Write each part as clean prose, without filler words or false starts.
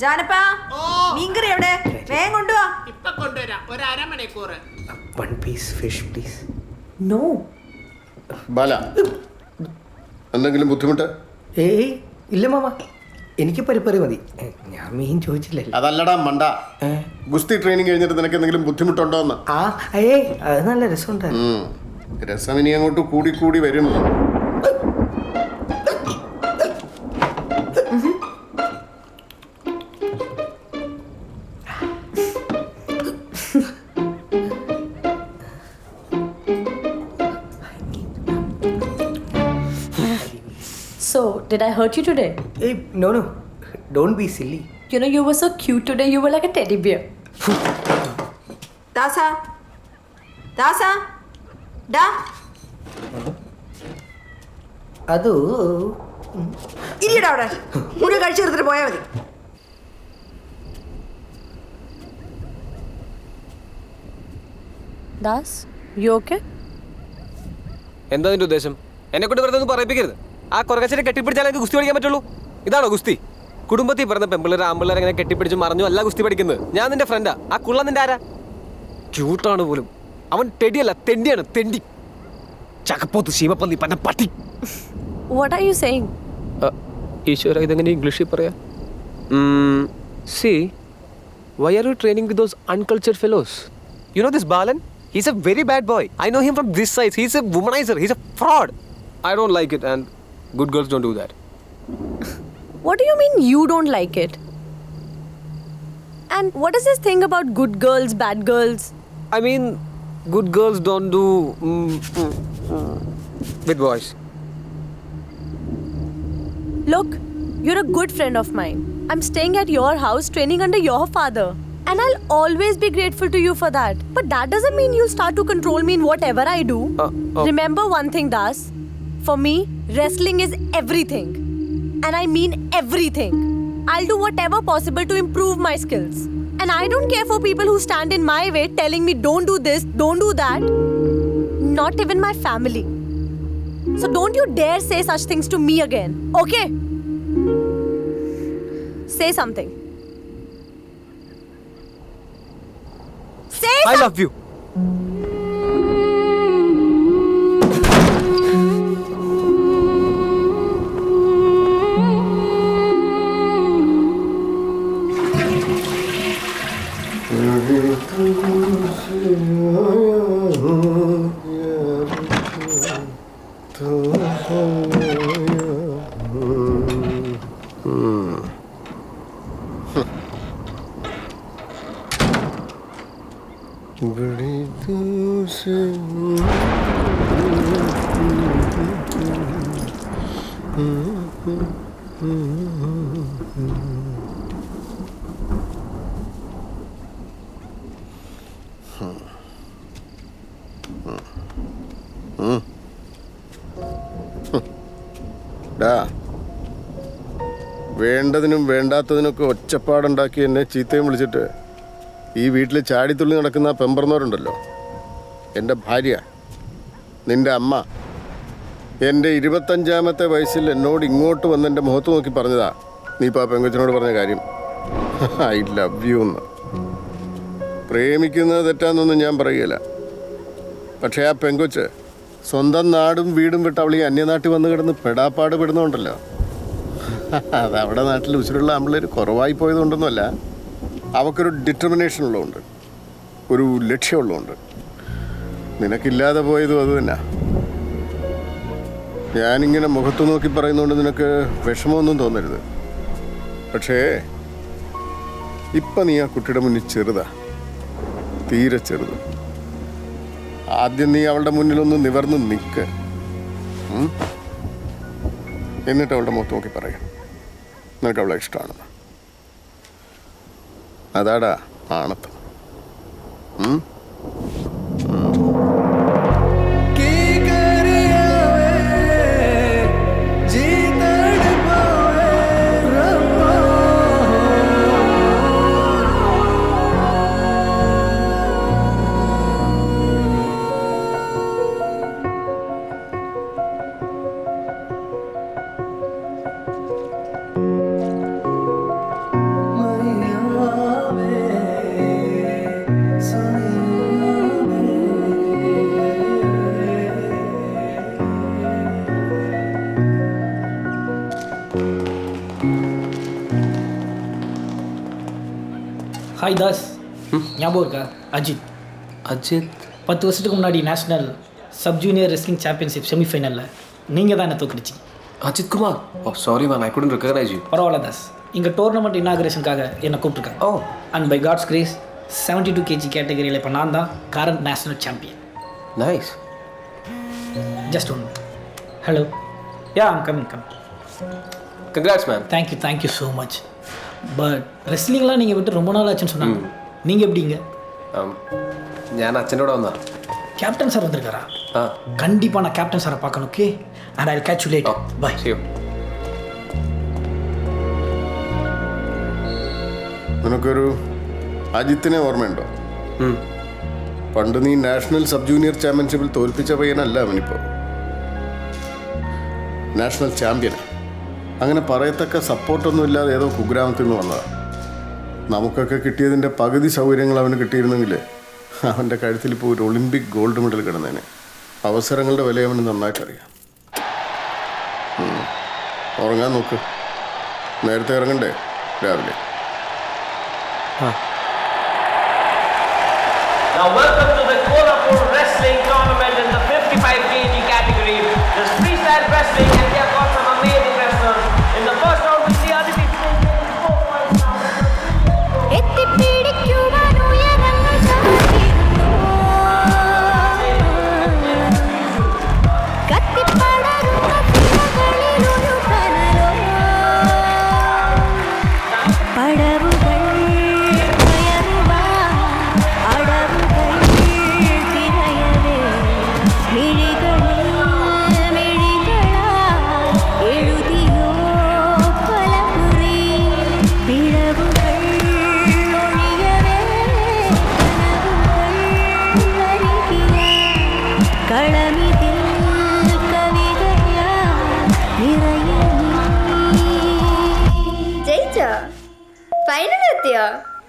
ജാനപ്പാ മീൻകറി എവിടെ? വേഗം കൊണ്ടുവാ. ഇപ്പൊ കൊണ്ടുവരാം, ഒരു അരമണിക്കൂർ. One piece fish, please. No. Bala, എന്തെങ്കിലും ബുദ്ധിമുട്ട്? ഏയ് ഇല്ല മാമ, എനിക്ക് പരിപ്പറി മതി. ഞാൻ മീൻ ചോദിച്ചില്ലല്ലോ. അതല്ലടാ മണ്ട, ഗുസ്തി ട്രെയിനിങ് കഴിഞ്ഞിട്ട് നിനക്ക് എന്തെങ്കിലും ബുദ്ധിമുട്ടുണ്ടോ എന്ന്. ആ ഏയ് അത് നല്ല രസമുണ്ടായിരുന്നു. രസം ഇനി അങ്ങോട്ട് കൂടി കൂടി വരും. So, did I hurt you today? Hey, no, don't be silly. You know, you were so cute today. You were like a teddy bear. ദാസാ, ദാസാ, ഡാ. അത് ഇരിയടാ അവിടെ. മുടി കഴിച്ചു തീർത്തിട്ട് പോയാൽ മതി. Das, you okay? എന്താ നിന്റെ ഉദ്ദേശം? എന്നെ കൊണ്ട് വെറുതെ ഒന്നും പറയിപ്പിക്കരുത്. ആ കുറകച്ചിനെ കെട്ടിപ്പിടിച്ചാൽ എനിക്ക് ഗുസ്തി പഠിക്കാൻ പറ്റുള്ളൂ. ഇതാണോ ഗുസ്തി? കുടുംബത്തിൽ പറഞ്ഞ പെമ്പിള്ളേർ ആമ്പിള്ളേർ അങ്ങനെ കെട്ടിപ്പിടിച്ച് മറിഞ്ഞു അല്ല ഗുസ്തി പഠിക്കുന്നത്. ഞാൻ നിന്റെ ഫ്രണ്ടാ. ആ കുള്ള നിന്റെ ആരാ? ക്യൂട്ടാണ് പോലും. അവൻ ടെടിയല്ല, തെണ്ടിയാണ്. തെണ്ടി ചക്കപ്പോത്ത് ശീമപ്പന്നി പന്ന പട്ടി. What are you saying? ഈശ്വര, ഇതെങ്ങനെ ഇംഗ്ലീഷിൽ പറയാ? See, why are you training with those uncultured fellows? You know this Balan? He's a very bad boy. I know him from this side. He's a womanizer. He's a fraud. I don't like it, and good girls don't do that. What do you mean you don't like it? And what is this thing about good girls, bad girls? I mean, good girls don't do with boys. Look, you're a good friend of mine. I'm staying at your house, training under your father. And I'll always be grateful to you for that. But that doesn't mean you'll start to control me in whatever I do. Remember one thing, Das. For me, wrestling is everything. And I mean everything. I'll do whatever possible to improve my skills. And I don't care for people who stand in my way telling me don't do this, don't do that. Not even my family. So don't you dare say such things to me again, okay? Say something. Say I something. love you. വേണ്ടതിനും വേണ്ടാത്തതിനൊക്കെ ഒച്ചപ്പാടുണ്ടാക്കി എന്നെ ചീത്തയും വിളിച്ചിട്ട് ഈ വീട്ടിൽ ചാടിത്തുള്ളി നടക്കുന്ന പെമ്പറന്നവരുണ്ടല്ലോ, എൻ്റെ ഭാര്യ, നിൻ്റെ അമ്മ, എൻ്റെ 25ാമത്തെ വയസ്സിൽ എന്നോട് ഇങ്ങോട്ട് വന്ന് എൻ്റെ മുഖത്ത് നോക്കി പറഞ്ഞതാ നീ ഇപ്പോൾ ആ പെങ്കൊച്ചിനോട് പറഞ്ഞ കാര്യം. ഐ ലവ് യു എന്ന്. പ്രേമിക്കുന്നത് തെറ്റാന്നൊന്നും ഞാൻ പറയുകയില്ല. പക്ഷേ ആ പെങ്കൊച്ച് സ്വന്തം നാടും വീടും വിട്ട് അവൾ ഈ അന്യനാട്ടിൽ വന്ന് കിടന്ന് പെടാപ്പാട് പെടുന്നുണ്ടല്ലോ, അത് അവിടെ നാട്ടിൽ ഉച്ചിലുള്ള ആമ്പിള്ളേർ കുറവായി പോയതുകൊണ്ടൊന്നുമല്ല, അവൾക്കൊരു ഡിറ്റർമിനേഷൻ ഉള്ളതുകൊണ്ട്, ഒരു ലക്ഷ്യമുള്ളതുകൊണ്ട്. നിനക്കില്ലാതെ പോയതും അത് തന്നെ. ഞാനിങ്ങനെ മുഖത്ത് നോക്കി പറയുന്നതുകൊണ്ട് നിനക്ക് വിഷമമൊന്നും തോന്നരുത്. പക്ഷേ ഇപ്പം നീ ആ കുട്ടിയുടെ മുന്നിൽ ചെറുതാ, തീരെ ചെറുത്. ആദ്യം നീ അവളുടെ മുന്നിലൊന്ന് നിവർന്ന് നിൽക്ക്, എന്നിട്ട് അവളുടെ മുഖത്ത് നോക്കി പറയാം നിനക്ക് അവളെ ഇഷ്ടമാണെന്ന്. അതാടാ ആണത്തം. ஹாய் தாஸ் ஞாபகம் இருக்கா அஜித் അജിത് 10 வருஷத்துக்கு முன்னாடி national sub junior wrestling championship செமிஃபைனலில் நீங்கள் தான் என்ன தோக்கடிச்சிங்க. Ajith Kumar. Oh sorry man, I couldn't recognise you. பரவாயில்ல தாஸ், இங்கே டோர்னமெண்ட் இனாகரேஷனுக்காக என்னை கூப்பிட்ருக்காங்க. Oh and by God's grace 72 kg கேட்டகரியில் இப்போ நான் தான் current national champion. Nice. Just one. Hello ya I'm coming. Congrats man. Thank you so much. But ரெஸ்லிங்லாம் நீங்கள் விட்டு ரொம்ப நாள் ஆச்சுன்னு சொன்னாங்க. நீங்கள் எப்படிங்க? ഞാൻ അച്ഛൻ്റെ കൂടെ വന്നാ. கேப்டன் சார் வந்திருக்காரா? ആ கண்டிப்பாக நான் கேப்டன் சாரை பார்க்கணும். Okay and I will catch you later. Bye. see you. നിനക്കൊരു അജിത്തിനെ ഓർമ്മയുണ്ടോ? പണ്ട് നീ നാഷണൽ സബ് ജൂനിയർ ചാമ്പ്യൻഷിപ്പിൽ തോൽപ്പിച്ച പയ്യനല്ല അവനിപ്പോൾ നാഷണൽ ചാമ്പ്യൻ. അങ്ങനെ പറയത്തക്ക സപ്പോർട്ടൊന്നും ഇല്ലാതെ ഏതോ കുഗ്രാമത്തിൽ നിന്ന് വന്നതാണ്. നമുക്കൊക്കെ കിട്ടിയതിൻ്റെ പകുതി സൗകര്യങ്ങൾ അവന് കിട്ടിയിരുന്നെങ്കിൽ അവൻ്റെ കഴുത്തിൽ ഇപ്പോൾ ഒരു ഒളിമ്പിക് ഗോൾഡ് മെഡൽ കിടന്നേനെ. അവസരങ്ങളുടെ വില അവന് നന്നായിട്ടറിയാം. ഉറങ്ങാൻ നോക്ക്, നേരത്തെ ഇറങ്ങണ്ടേ രാവിലെ. Now welcome to the Kolhapur Wrestling Tournament in the 55 kg category. There's freestyle wrestling and we have got some amazing wrestlers. In the first round we see Aditi Singh getting 4 points now.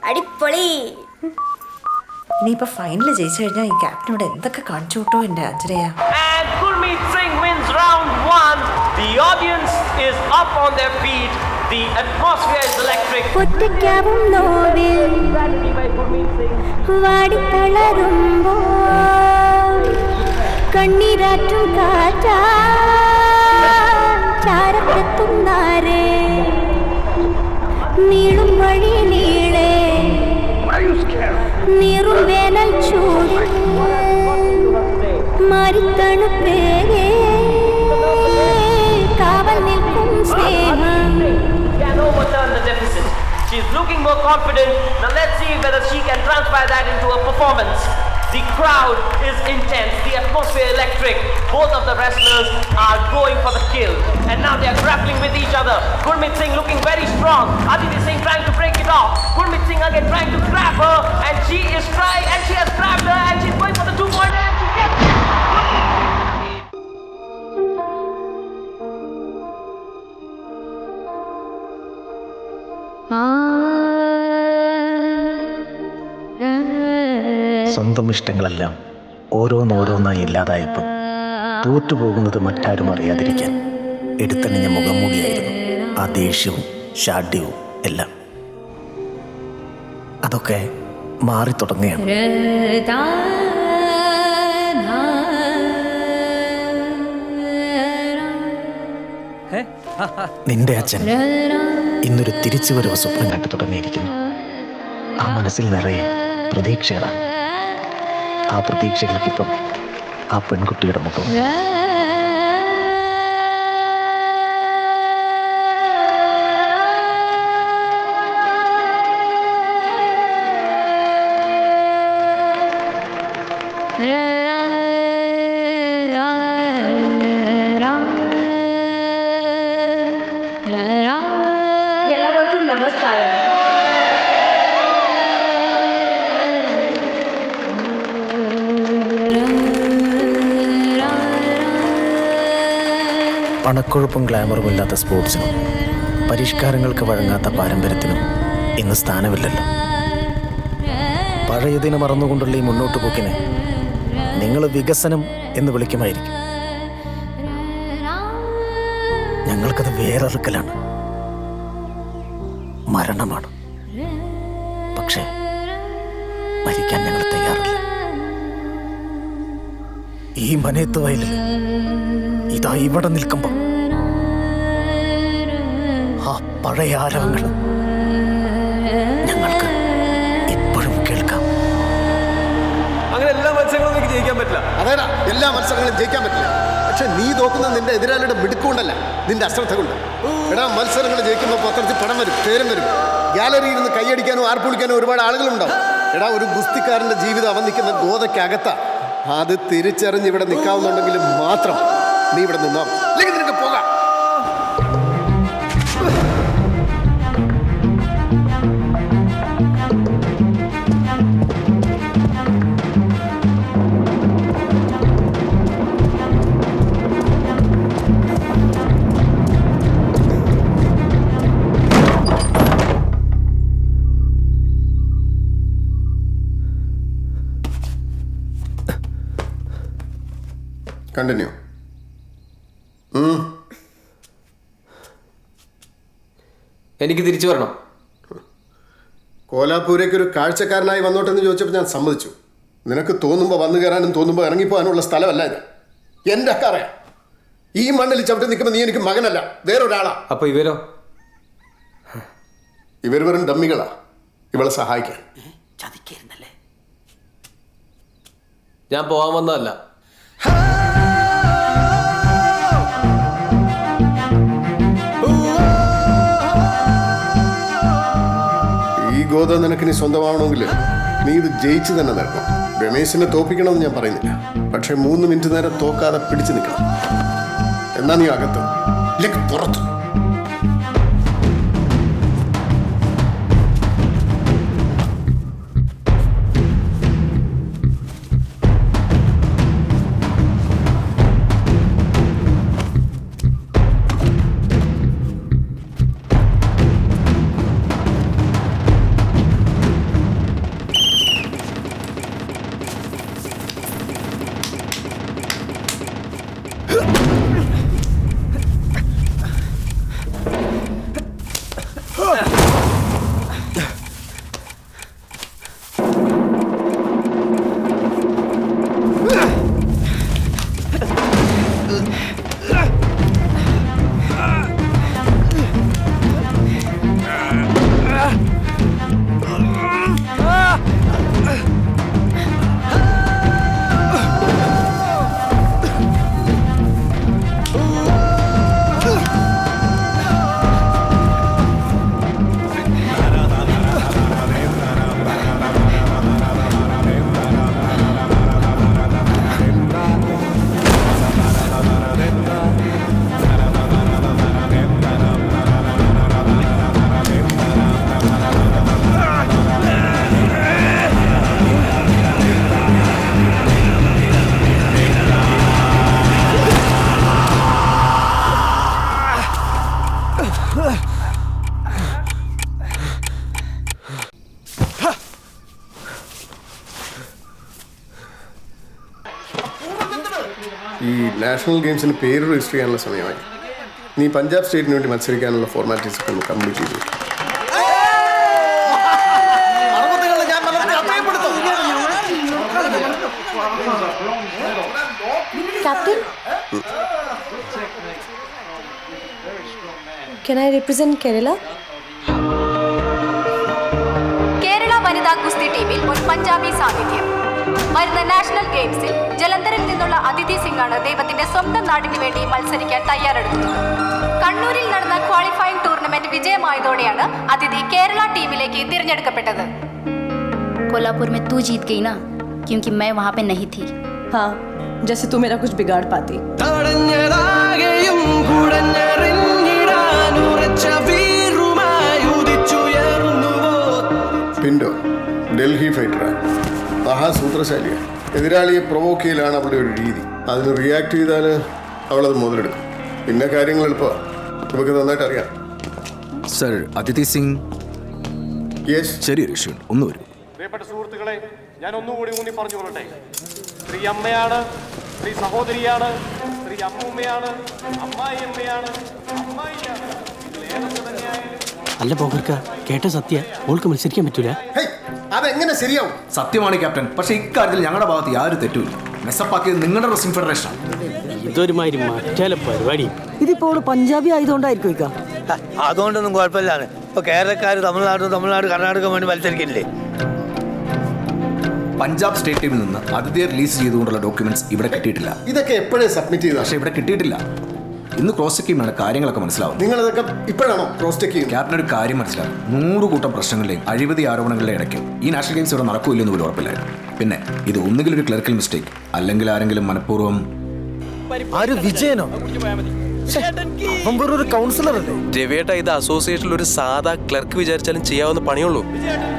അടിപൊളി. ഇനിയിപ്പോൾ final ജയിച്ചു കഴിഞ്ഞാൽ ഈ ക്യാപ്റ്റനോട് എന്തൊക്കെ കാണിച്ചു വിട്ടോ എൻ്റെ Anjaneya. And Gurmeet Singh wins round 1. The audience is up on their feet. The atmosphere is electric. ഒറ്റയ്ക്കാവും നോവിൽ വാടിത്തളരുമ്പോൾ കണ്ണീരാറ്റും കാറ്റാ ചാരത്തെത്തുന്നാരേ നീളും വഴി നീളെ നീറും വേനൽ ചൂടിൽ മരിത്തണുപ്പേരേ കാവൽ നിൽക്കും സ്നേഹം. Can overturn the deficit. She's looking more confident. Now let's see whether she can transfer that into a performance. The crowd is intense, the atmosphere electric. Both of the wrestlers are going for the kill. And now they are grappling with each other. Gurmeet Singh looking very strong. Aditi Singh trying to break it off. Gurmeet Singh again trying to grab her. And she is trying, and she has grabbed her, and she's going for the 2-pointer, and she gets it. സ്വന്തം ഇഷ്ടങ്ങളെല്ലാം ഓരോന്നോരോന്നായി ഇല്ലാതായപ്പോൾ തോറ്റുപോകുന്നത് മറ്റാരും അറിയാതിരിക്കാൻ എടുത്തണിഞ്ഞ മുഖംമൂടിയായിരുന്നു ആ ദേഷ്യവും ശാഠ്യവും എല്ലാം. അതൊക്കെ മാറിത്തുടങ്ങുകയാണ്. നിന്റെ അച്ഛൻ ഇന്നൊരു തിരിച്ചുവരവ് സ്വപ്നം കണ്ടു തുടങ്ങിയിരിക്കുന്നു. ആ മനസ്സിൽ നിറയെ പ്രതീക്ഷകളാണ്. ആ പ്രതീക്ഷകൾക്കിപ്പം ആ പെൺകുട്ടിയുടെ മുഖം. എല്ലാവർക്കും നമസ്കാരം. പണക്കൊഴുപ്പും ഗ്ലാമറും ഇല്ലാത്ത സ്പോർട്സിനും പരിഷ്കാരങ്ങൾക്ക് വഴങ്ങാത്ത പാരമ്പര്യത്തിനും ഇന്ന് സ്ഥാനമില്ലല്ലോ. പഴയതിനെ മറന്നുകൊണ്ടുള്ള ഈ മുന്നോട്ട് പോക്കിനെ നിങ്ങൾ വികസനം എന്ന് വിളിക്കുമായിരിക്കും. ഞങ്ങൾക്കത് വേറൊരുക്കലാണ്, മരണമാണ്. പക്ഷേ മരിക്കാൻ ഞങ്ങൾ തയ്യാറല്ല. ഈ മനയത്ത് വയലിൽ ഇതാ ഇവിടെ നിൽക്കുമ്പോൾ ആ പഴയ ആരവങ്ങൾ ഞങ്ങൾക്ക് ഇപ്പോഴും കേൾക്കാം. അങ്ങനെ എല്ലാ മത്സരങ്ങളും എനിക്ക് ജയിക്കാൻ പറ്റില്ല. അതേടാ, എല്ലാ മത്സരങ്ങളും ജയിക്കാൻ പറ്റില്ല. പക്ഷെ നീ തോക്കുന്നത് നിന്റെ എതിരാളിയുടെ മിടുക്കൊണ്ടല്ല, നിന്റെ അശ്രദ്ധ കൊണ്ട്. എടാ, മത്സരങ്ങൾ ജയിക്കുമ്പോൾ പത്രത്തിൽ പണം വരും, പേരും വരും. ഗാലറിയിൽ നിന്ന് കൈയടിക്കാനോ ആർപ്പുളിക്കാനോ ഒരുപാട് ആളുകളുണ്ടാവും. എടാ, ഒരു ഗുസ്തിക്കാരന്റെ ജീവിതം അവൻ നിൽക്കുന്ന ഗോതയ്ക്കകത്താ. അത് തിരിച്ചറിഞ്ഞ് ഇവിടെ നിൽക്കാവുന്നുണ്ടെങ്കിൽ മാത്രം നീ ഇവിടെ നിന്നാ, അല്ലെങ്കിൽ നിനക്ക് പോകാം. കണ്ടിന്യൂ. എനിക്ക് തിരിച്ചു വരണം. കോലാപൂരേക്ക് ഒരു കാഴ്ചക്കാരനായി വന്നോട്ടെന്ന് ചോദിച്ചപ്പോൾ ഞാൻ സമ്മതിച്ചു. നിനക്ക് തോന്നുമ്പോൾ വന്നു കയറാനും തോന്നുമ്പോൾ ഇറങ്ങിപ്പോകാനുള്ള സ്ഥലമല്ല ഇത്. എൻ്റെ അക്കറിയാം. ഈ മണ്ണിൽ ചവിട്ടി നിൽക്കുമ്പോൾ നീ എനിക്ക് മകനല്ല, വേറൊരാളാ. അപ്പൊ ഇവരോ? ഇവർ വെറും ഡമ്മികളാ ഇവളെ സഹായിക്കാൻ. ചതിക്കായിരുന്നല്ലേ? ഞാൻ പോകാൻ വന്നതല്ല. ഈ ഗോത നിനക്ക് നീ സ്വന്തമാവണമെങ്കിൽ നീ ഇത് ജയിച്ചു തന്നെ നേടണം. രമേശിനെ തോപ്പിക്കണമെന്ന് ഞാൻ പറയുന്നില്ല, പക്ഷെ 3 മിനിറ്റ് നേരം തോക്കാതെ പിടിച്ചു നിൽക്കണം. എന്നാ നീ അകത്ത്, ഇല്ലെങ്കിൽ പുറത്തു. ഈ നാഷണൽ ഗെയിംസിന് പേര് രജിസ്റ്റർ ചെയ്യാനുള്ള സമയമായി. നീ പഞ്ചാബ് സ്റ്റേറ്റിന് വേണ്ടി മത്സരിക്കാനുള്ള ഫോർമാലിറ്റീസ് ഒക്കെ ഒന്ന് കംപ്ലീറ്റ് ചെയ്തു. Captain? Can I represent Kerala? Kerala വനിതാ ഗുസ്തി ടീമിൽ ഒരു പഞ്ചാബി സാന്നിധ്യം. വരുന്ന നാഷണൽ ഗെയിംസിൽ ജലന്ധറിൽ നിന്നുള്ള അതിഥി സിംഗാണ് ദൈവത്തിന്റെ സ്വന്തം നാടിന് വേണ്ടി മത്സരിക്കാൻ തയ്യാറെടുക്കുന്നത്. കണ്ണൂരിൽ നടന്ന ക്വാളിഫയിംഗ് ടൂർണമെന്റ് വിജയമായതോടെയാണ് അതിഥി കേരള ടീമിലേക്ക് തിരഞ്ഞെടുക്കപ്പെട്ടത്. कोल्हापुर में तू जीत गई ना, क्योंकि मैं वहाँ पे नहीं थी. हाँ, जैसे तू मेरा कुछ बिगाड़ पाती. പിൻഡോ ഡൽഹി ഫൈറ്ററാണ്, മഹാസൂത്രശാലിയാണ്. എതിരാളിയെ പ്രൊവോക്ക് ചെയ്യലാണ് അവളുടെ ഒരു രീതി. അതിന് റിയാക്ട് ചെയ്താൽ അവളത് മുതലെടുക്കും. പിന്നെ കാര്യങ്ങൾ എളുപ്പമാണ്, നമുക്ക് നന്നായിട്ട് അറിയാം. സർ, അതിഥി സിംഗ്. യെസ്, ചെറിയൊരു ഇഷ്യൂ, ഒന്ന് വരും. പ്രിയപ്പെട്ട സുഹൃത്തുക്കളെ, ഞാൻ ഒന്നുകൂടി ഊന്നി പറഞ്ഞു കൊള്ളട്ടെ. സ്ത്രീ അമ്മയാണ്, സ്ത്രീ സഹോദരിയാണ്, സ്ത്രീ അമ്മൂമ്മയാണ്, അമ്മായിയമ്മയാണ്, അമ്മായിയാണ്. അല്ല പോകർക്ക, കേട്ട സത്യ ഓൾക്ക് മത്സരിക്കാൻ പറ്റൂല. അതെങ്ങനെ ശരിയാവും? സത്യമാണ് ക്യാപ്റ്റൻ, പക്ഷേ ഇക്കാര്യത്തിൽ ഞങ്ങളുടെ ഭാഗത്ത് യാതൊരു തെറ്റുമില്ല. മെസ്സപ്പാക്കിയത് നിങ്ങളുടെ റെസ്ലിംഗ് ഫെഡറേഷനാണ്. ഇതൊരുമാതിരി മറ്റേ പരിപാടി. ഇതിപ്പോ പഞ്ചാബി ആയതുകൊണ്ടായിരിക്കും. അതുകൊണ്ടൊന്നും കുഴപ്പമില്ലാണ്. ഇപ്പൊ കേരളക്കാർ തമിഴ്നാട് കർണാടക വേണ്ടി മത്സരിക്കില്ലേ? പഞ്ചാബ് സ്റ്റേറ്റ് ടീമിൽ നിന്ന് അതിഥിയെ റിലീസ് ചെയ്തുകൊണ്ടുള്ള ഡോക്യുമെന്റ്സ് ഇവിടെ കിട്ടിയിട്ടില്ല. ഇതൊക്കെ എപ്പോഴേ സബ്മിറ്റ് ചെയ്തു, പക്ഷേ ഇവിടെ കിട്ടിയിട്ടില്ല. ഇന്ന് ക്രോസ് ചെക്ക് ചെയ്യുമ്പോഴാണ് കാര്യങ്ങളൊക്കെ മനസ്സിലാവുന്നത്. നിങ്ങളിതൊക്കെ ഇപ്പോഴാണോ ക്രോസ് ചെക്ക് ചെയ്യുന്നത്? ക്യാപ്റ്റൻ ഒരു കാര്യം മനസ്സിലാവും. 100 കൂട്ടം പ്രശ്നങ്ങളുടെയും അഴിമതി ആരോപണങ്ങളുടെ ഇടയ്ക്ക് ഈ നാഷണൽ ഗെയിംസ് ഇവിടെ നടക്കൂല്ലെന്ന് പോലും ഉറപ്പില്ലായിരുന്നു. പിന്നെ ഇത് ഒന്നുകിൽ ഒരു ക്ലറിക്കൽ മിസ്റ്റേക്ക്, അല്ലെങ്കിൽ ആരെങ്കിലും മനഃപൂർവ്വം. വിജയനോ? ഒരു കൗൺസിലർ അല്ലേ രവിയേട്ട? ഇത് അസോസിയേഷനിൽ ഒരു സാധാ ക്ലർക്ക് വിചാരിച്ചാലും ചെയ്യാവുന്ന പണിയുള്ളൂ.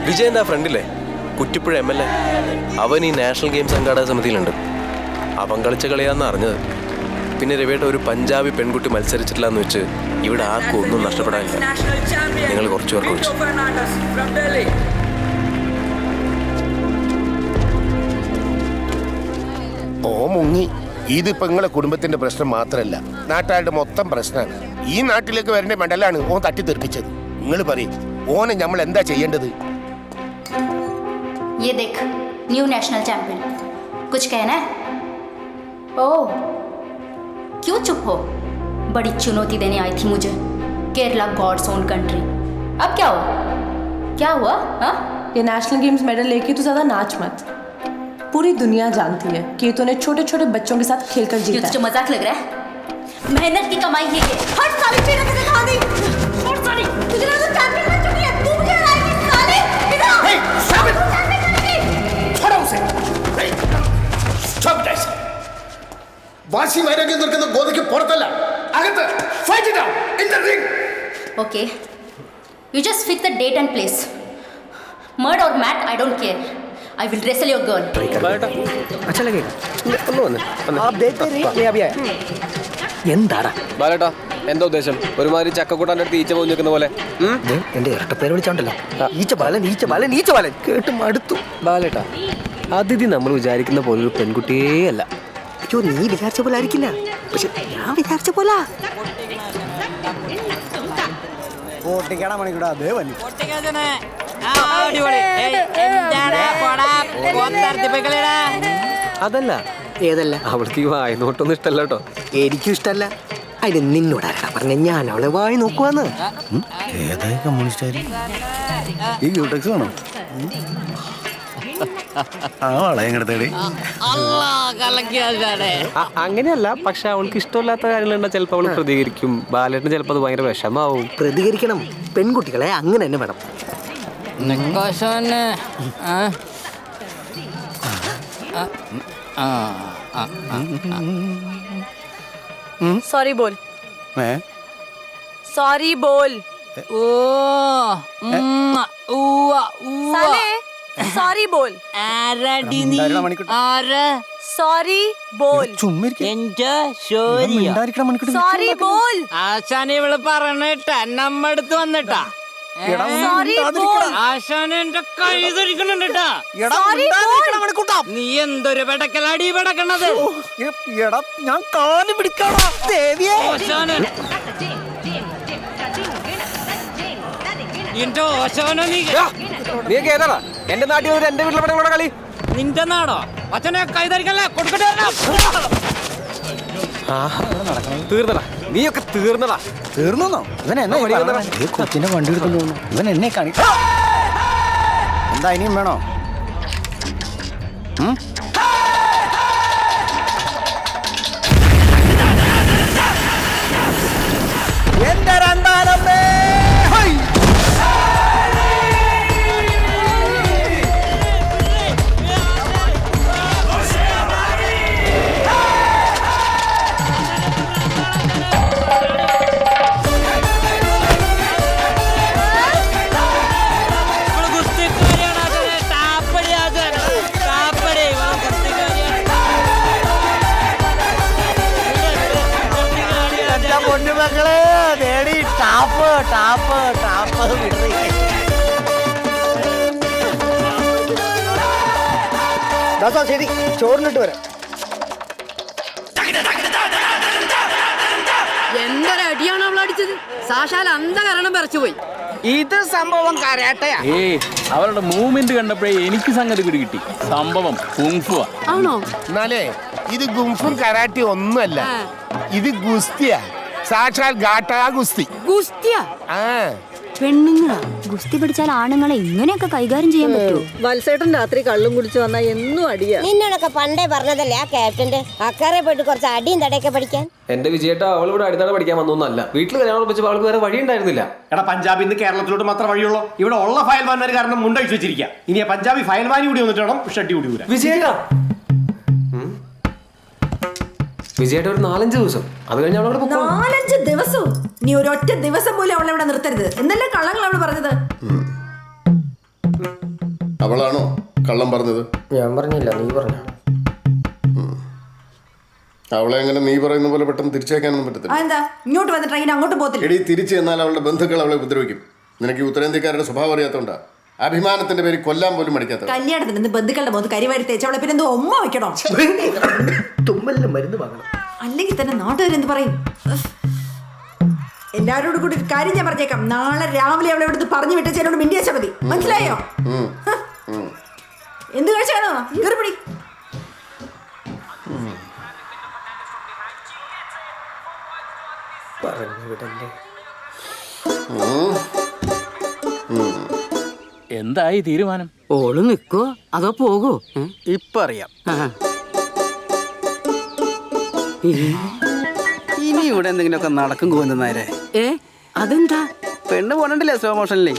വിജയന്റെ ആ ഫ്രണ്ടില്ലേ, കുറ്റിപ്പുഴ MLA, അവൻ ഈ നാഷണൽ ഗെയിംസ് സംഘാടക സമിതിയിലുണ്ട്. അവൻ കളിച്ച കളിയാന്ന് അറിഞ്ഞത്. പിന്നെ രവിയേട്ട ഒരു പഞ്ചാബി പെൺകുട്ടി മത്സരിച്ചിട്ടില്ല എന്ന് വെച്ച് ഇവിടെ ആർക്കും ഒന്നും നഷ്ടപ്പെടാനില്ല. നിങ്ങൾ കുറച്ചു പേർക്ക് വെച്ചു. ഓ മുങ്ങി. ഇതിപ്പോ നിങ്ങളെ കുടുംബത്തിന്റെ പ്രശ്നം മാത്രമല്ല, നാട്ടുകാരുടെ മൊത്തം പ്രശ്നമാണ്. ഈ നാട്ടിലേക്ക് വരേണ്ട മെഡലാണ് ഓൻ തട്ടിത്തെറിപ്പിച്ചത്. നിങ്ങൾ പറയും, ഓനെ നമ്മൾ എന്താ ചെയ്യേണ്ടത്? ये देख, न्यू नेशनल चैंपियन, कुछ कहना है? ओह, क्यों चुप हो? बड़ी चुनौती देने आई थी मुझे, केरला गॉड्स ओन कंट्री. अब क्या हुआ? क्या हुआ? हाँ? ये नेशनल गेम्स मेडल लेके तो ज्यादा नाच मत. पूरी दुनिया जानती है कि तूने छोटे छोटे बच्चों के साथ खेलकर जीता है. तुझे मजाक लग रहा है? मेहनत की कमाई है ये. हट साली, चीना कैसे खा दी? हट साली, तुझे ना तो चैंपियन बन चुकी है. तू मुझे हराएगी साली. इधर. हे, साबित. छोड़ो उसे. Stop this. വാശി വൈരാഗ്യം നിൽക്കുന്ന ഗോതയ്ക്ക് പുറത്തല്ല, അകത്ത്. Fight it out in the ring. Okay. You just fix the date and place. Murder or mat, I don't care. I will wrestle your girl. अच्छा लगेगा. आप देखते रहिए, मैं अभी आया. എന്താടാ ബാലേട്ടാ, എന്താ ഉദ്ദേശം? ഒരുമാതിരി ചക്കക്കൂട്ടാൻ്റെ അടുത്ത് ഈച്ച പോയി നിൽക്കുന്ന പോലെ. എന്റെ ഇരട്ടപ്പേര് വിളിച്ചോണ്ടല്ലോ, ഈച്ച ബാലൻ കേട്ട് മടുത്തു. ബാലേട്ടാ, അതിഥി നമ്മൾ വിചാരിക്കുന്ന പോലെ ഒരു പെൺകുട്ടിയേ അല്ല. അയ്യോ, നീ വിചാരിച്ച പോലെ ആയിരിക്കില്ല, പക്ഷെ ഞാൻ വിചാരിച്ച പോലെ. മണിക്കൂടാ അതേ വലി അതല്ല, ഏതല്ല, അവൾക്ക് ഈ വായനോട്ടൊന്നും ഇഷ്ടല്ല കേട്ടോ. എനിക്കും ഇഷ്ടല്ല. അതിന് നിന്നോടാരാ പറഞ്ഞ ഞാൻ അവളെ വായി നോക്കുവാന്ന്. ഏതായി കമ്മ്യൂണിസ്റ്റ് ഈ ക്യൂടെക്സ് വേണോ? അങ്ങനെയല്ല, പക്ഷെ അവൾക്ക് ഇഷ്ടമില്ലാത്ത കാര്യങ്ങളുണ്ടാ ചിലപ്പോൾ അവൾ പ്രതികരിക്കും. ബാലേട്ടിന് ചിലപ്പോൾ അത് ഭയങ്കര വിഷമാവും. പ്രതികരിക്കണം. പെൺകുട്ടികളെ അങ്ങനെ തന്നെ വേണം. सॉरी बोल. सॉरी बोल. साले, सॉरी बोल. सॉरी बोल. സോറി ബോൾ. ആശാനെ ഇവള് പറഞ്ഞിട്ടാ നമ്മടുത്ത് വന്നിട്ടാ. സോറി ബോൾ. ആശാനെ എന്റെ കൈ ധരിക്കണുണ്ടാ. നീ എന്തൊരു പെടക്കലാടി പെടക്കണത്? ഞാൻ കാല് പിടിക്കാടാ ദേവിയെ. എന്റെ നാട്ടിൽ എന്റെ വീട്ടിലെ പടങ്ങളുടെ കളി. നിന്റെ നാടോ? അച്ഛനെ കൈ ധരിക്കല്ലേ, കൊടുക്കട്ടെ. തീർന്നടാ, നീയൊക്കെ തീർന്നടാ. തീർന്നോ? ഇവൻ എന്നെ കൊച്ചിന്റെ വണ്ടി എടുക്കുന്നു. ഇവൻ എന്നെ കാണി. എന്താ ഇനിയും വേണോ? എന്റെ രണ്ടാനമ്മേ. പൊന്നുമക്കളെ നേടി ടാപ്പ് ടാപ്പ് ടാപ്പ് വിടറി. ശരി, ചോറിനിട്ട് വരാം. എന്തൊരു അടിയാണ് അവൾ അടിച്ചത്. സാക്ഷാൽ അന്ധകരണം പറിച്ചുപോയി. ഇത് സംഭവം കരാട്ടയാ. അവരുടെ മൂവ്മെന്റ് കണ്ടപ്പോഴേ എനിക്ക് സംഗതി പിടികിട്ടി. സംഭവം കുങ്ഫുവാ. ആണോ? എന്നാലേ ഇത് ഗുംഫും കരാട്ടി ഒന്നുമല്ല, ഇത് ഗുസ്തിയാ. സാക്ഷാൽ ഗാട്ടാ ഗുസ്തി. ഗുസ്തിയാ? പെണ്ണുങ്ങളാ ഗുസ്തി പിടിച്ചാൽ ആണുങ്ങളെ ഇങ്ങനെയൊക്കെ കൈകാര്യം ചെയ്യാൻ പറ്റുമോ? വത്സേട്ടൻ രാത്രി കള്ളും കുടിച്ചു വന്നാ എന്നും അടിയാ. നിന്നോടൊക്കെ പണ്ടേ പറഞ്ഞതല്ലേ ആ ക്യാപ്റ്റന്റെ അക്കാരെ പോയിട്ട് കുറച്ച് അടിയും തടയൊക്കെ പഠിക്കാൻ. എന്റെ വിജയേട്ട അവൾ ഇവിടെ അടിത്തട പഠിക്കാൻ വന്നൊന്നല്ല. വീട്ടിൽ കല്യാണം ഉറപ്പിച്ചപ്പോൾ അവൾക്ക് വേറെ വഴി ഉണ്ടായിരുന്നില്ല. എടാ, പഞ്ചാബിൽ നിന്ന് കേരളത്തിലോട്ട് മാത്രം വഴിയുള്ളൂ. ഇവിടെ ഉള്ള ഫയൽവാന്മാർ കാരണം മുണ്ടഴിച്ചു വെച്ചിരിക്കുക. ഇനി പഞ്ചാബി ഫയൽവാനി കൂടി വന്നിട്ട് വേണം ഷട്ടി കൂടി വരാൻ. വിജയേട്ടാ വിജയേട്ട ഒരു 4-5 ദിവസം, അത് കഴിഞ്ഞ് അവളവിടെ 4-5 ദിവസവും? നീ ഒരൊറ്റ ദിവസം പോലും അവളെ ഇവിടെ നിർത്തരുത് എന്നല്ലേ കള്ളങ്ങൾ അവള് പറഞ്ഞത്? അവളാണോ കള്ളം പറഞ്ഞത്? ഞാൻ പറഞ്ഞില്ല, നീ പറഞ്ഞ. അവളെ എങ്ങനെ നീ പറയുന്ന പോലെ പെട്ടെന്ന് തിരിച്ചേക്കാനൊന്നും പറ്റത്തില്ല. എന്താ ഇങ്ങോട്ട് വന്ന ട്രെയിൻ അങ്ങോട്ട് പോകത്തില്ല? എടി, തിരിച്ചു എന്നാൽ അവളുടെ ബന്ധുക്കൾ അവളെ ഉപദ്രവിക്കും. നിനക്ക് ഉത്തരേന്ത്യക്കാരുടെ സ്വഭാവം അറിയാത്തോണ്ടാ. അഭിമാനത്തിന്റെ പേര് കൊല്ലാൻ പോലും മടിക്കാത്ത. കല്യാണത്തിന് നിന്ന് ബന്ധുക്കളുടെ മുഖത്ത് കരിവാരി തേച്ചവളെ പിന്നെ എന്തോ ഒമ്മ വെക്കണോ? തുമ്മലിന് മരുന്ന് വാങ്ങണം. അല്ലെങ്കിൽ തന്നെ നാട്ടുകാരെന്ത് പറയും? എല്ലാവരോടും കൂടി ഒരു കാര്യം ഞാൻ പറഞ്ഞേക്കാം. നാളെ രാവിലെ അവളെ ഇവിടുന്ന് പറഞ്ഞു വിട്ട ചേരോട് മിണ്ടിയാച്ചാ മതി. മനസ്സിലായോ? എന്ത് കാഴ്ചയാണോ? കയറിപ്പിടി. പറഞ്ഞു വിടല്ലേ. എന്തായി തീരുമാനം? ഓള് നിക്കോ അതോ പോകോ? ഇപ്പൊ അറിയാം. ഇനി ഇവിടെ എന്തെങ്കിലുമൊക്കെ നടക്കും പോകുന്നേരെ. അതെന്താ? പെണ്ണ് പോണണ്ടില്ലേ slow മോഷനിലേ?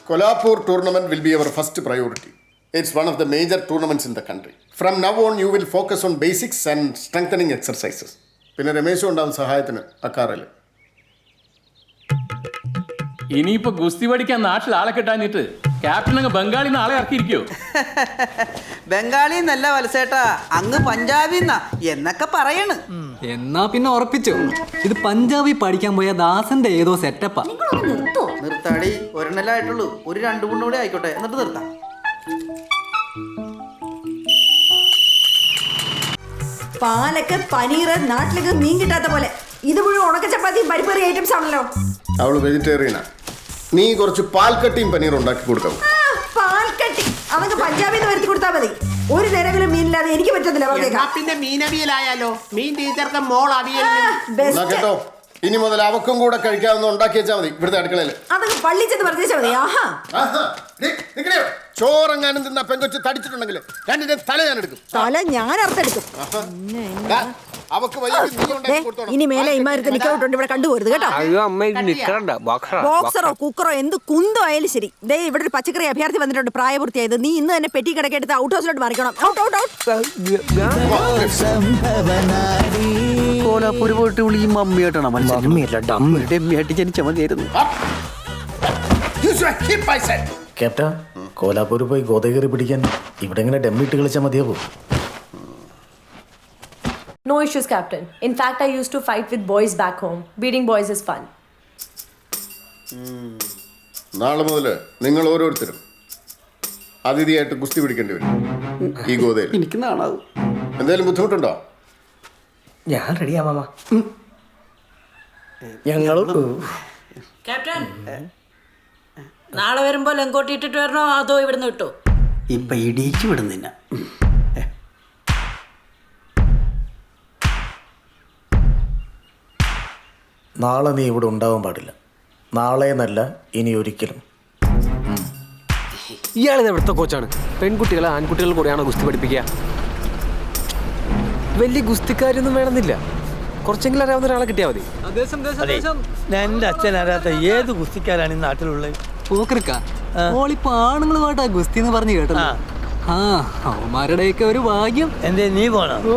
Kolhapur tournament will be our first priority. It's one of the major tournaments in the country. From now on, you will focus on basics and strengthening exercises. പിന്നെ രമേശും ഉണ്ടാവും സഹായത്തിന് അക്കാറിൽ. ഇനിയിപ്പോ ഗുസ്തി പഠിക്കാൻ നാട്ടിൽ ആളെ കിട്ടാഞ്ഞിട്ട് ക്യാപ്റ്റൻ അങ്ങ് ബംഗാളിൽ നിന്ന് ആളെ ഇറക്കിയിരിക്കോ? ബംഗാളി എന്നല്ല വത്സേട്ടാ, അങ്ങ് പഞ്ചാബിന്നാ എന്നൊക്കെ പറയണ്. എന്നാ പിന്നെ ഉറപ്പിച്ചോ, ഇത് പഞ്ചാബി പഠിക്കാൻ പോയ ദാസന്റെ ഏതോ സെറ്റപ്പാ. നിർത്താടി, ഒരെണ്ണല്ലായിട്ടുള്ളൂ. ഒരു 2 കൂടെ ആയിക്കോട്ടെ, എന്നിട്ട് നിർത്താം. പാലൊക്കെ പനീർ നാട്ടിലേക്ക് മീൻ കിട്ടാത്ത പോലെ ഇത് മുഴുവൻ ഉണക്ക ചപ്പാത്തിയും പരിപ്പറി ഐറ്റംസ് ആണല്ലോ. അവള് വെജിറ്റേറിയനാ. നീ കുറച്ച് പാൽക്കട്ടിയും പനീർ ഉണ്ടാക്കി കൊടുക്കാം. പാൽക്കട്ടി അതൊക്കെ പഞ്ചാബിൽ നിന്ന് വരുത്തി കൊടുത്താൽ മതി. ഒരു നേരമെങ്കിലും മീനില്ലാതെ എനിക്ക് പറ്റത്തില്ല. പിന്നെ മീനവിയലായാലോ? മീൻ ടീച്ചർക്ക് മോൾ അവിയൽ കേട്ടോ, ഇനി മുതൽ അവക്കും കൂടെ കഴിക്കാവുന്ന ഉണ്ടാക്കി വെച്ചാൽ മതി ഇവിടുത്തെ അടുക്കളയിൽ. അതൊക്കെ പള്ളി ചെന്ന് പറഞ്ഞാൽ മതി. ചോറെങ്ങാനും തിന്ന പെങ്കൊച്ച് തടിച്ചിട്ടുണ്ടെങ്കിൽ രണ്ടിന്റെ തല ഞാൻ എടുക്കും. തല ഞാൻ അർത്തെടുക്കും. ഇനി മേലെ ഇമാരത്തെ നിക്കൗട്ടുണ്ട് ഇവിടെ കണ്ടുപോരുത് കേട്ടോ. ബോക്സറോ കുക്കറോ എന്ത് കുന്തോ ആയാലും ശരി. ദേ ഇവിടെ ഒരു പച്ചക്കറി അഭ്യർത്ഥി വന്നിട്ടുണ്ട്, പ്രായപൂർത്തിയായത്. നീ ഇന്ന് തന്നെ പെട്ടി കിടക്കെടുത്ത് ഔട്ട് ഹൗസിലോട്ട് മാറിക്കണം. Out out out. കോലാപ്പൂര് പോയിട്ട് വിളി മമ്മിയായിട്ടാണ് മനസ്സിലായിട്ട് ഡമ്മിയായിട്ട് ജനിച്ച മതിയായിരുന്നു. ക്യാപ്റ്റ, കോലാപ്പൂർ പോയി ഗോതകേറി പിടിക്കാൻ ഇവിടെ ഇങ്ങനെ ഡമ്മിട്ട് കളിച്ചാൽ മതിയാവോ? No issues, Captain. In fact, I used to fight with boys back home. Beating boys is fun. നാളെ മുതൽ നിങ്ങൾ ഓരോരുത്തരും അതിഥിയായിട്ട് ഗുസ്തി പിടിക്കേണ്ടി വരും ഈ ഗോതയിൽ. എനിക്ക് നാണാവും. എന്തെങ്കിലും ബുദ്ധിമുട്ടുണ്ടോ? ഞാൻ റെഡിയാ മാമ. ഞങ്ങളും ക്യാപ്റ്റൻ നാളെ വരുമ്പോൾ ലങ്കോട്ടി ഇട്ടിട്ട് വരണോ അതോ ഇവിടുന്ന് കിട്ടോ? ഇപ്പൊ ഇടിച്ചു വിടുന്നില്ല. നാളെ നീ ഇവിടെ ഉണ്ടാവാൻ പാടില്ല. നാളെ എന്നല്ല, ഇനി ഒരിക്കലും. ഇയാളിത് എവിടുത്തെ കോച്ചാണ്? പെൺകുട്ടികളെ ആൺകുട്ടികൾ കൂടെയാണോ ഗുസ്തി പഠിപ്പിക്കുക? വലിയ ഗുസ്തിക്കാരൊന്നും വേണമെന്നില്ല, കുറച്ചെങ്കിലും അറിയാവുന്ന ഒരാളെ കിട്ടിയാൽ മതി. എന്റെ അച്ഛൻ അറിയാത്ത ഏത് ഗുസ്തിക്കാരാണ് ഈ നാട്ടിലുള്ളത്? പോക്കർക്ക ഓളിപ്പോ ആണുങ്ങളുമായിട്ടാ ഗുസ്തി എന്ന് പറഞ്ഞു കേട്ടോ. അവന്മാരുടെയൊക്കെ ഒരു ഭാഗ്യം. എന്തേ നീ പോണോ? ഓ,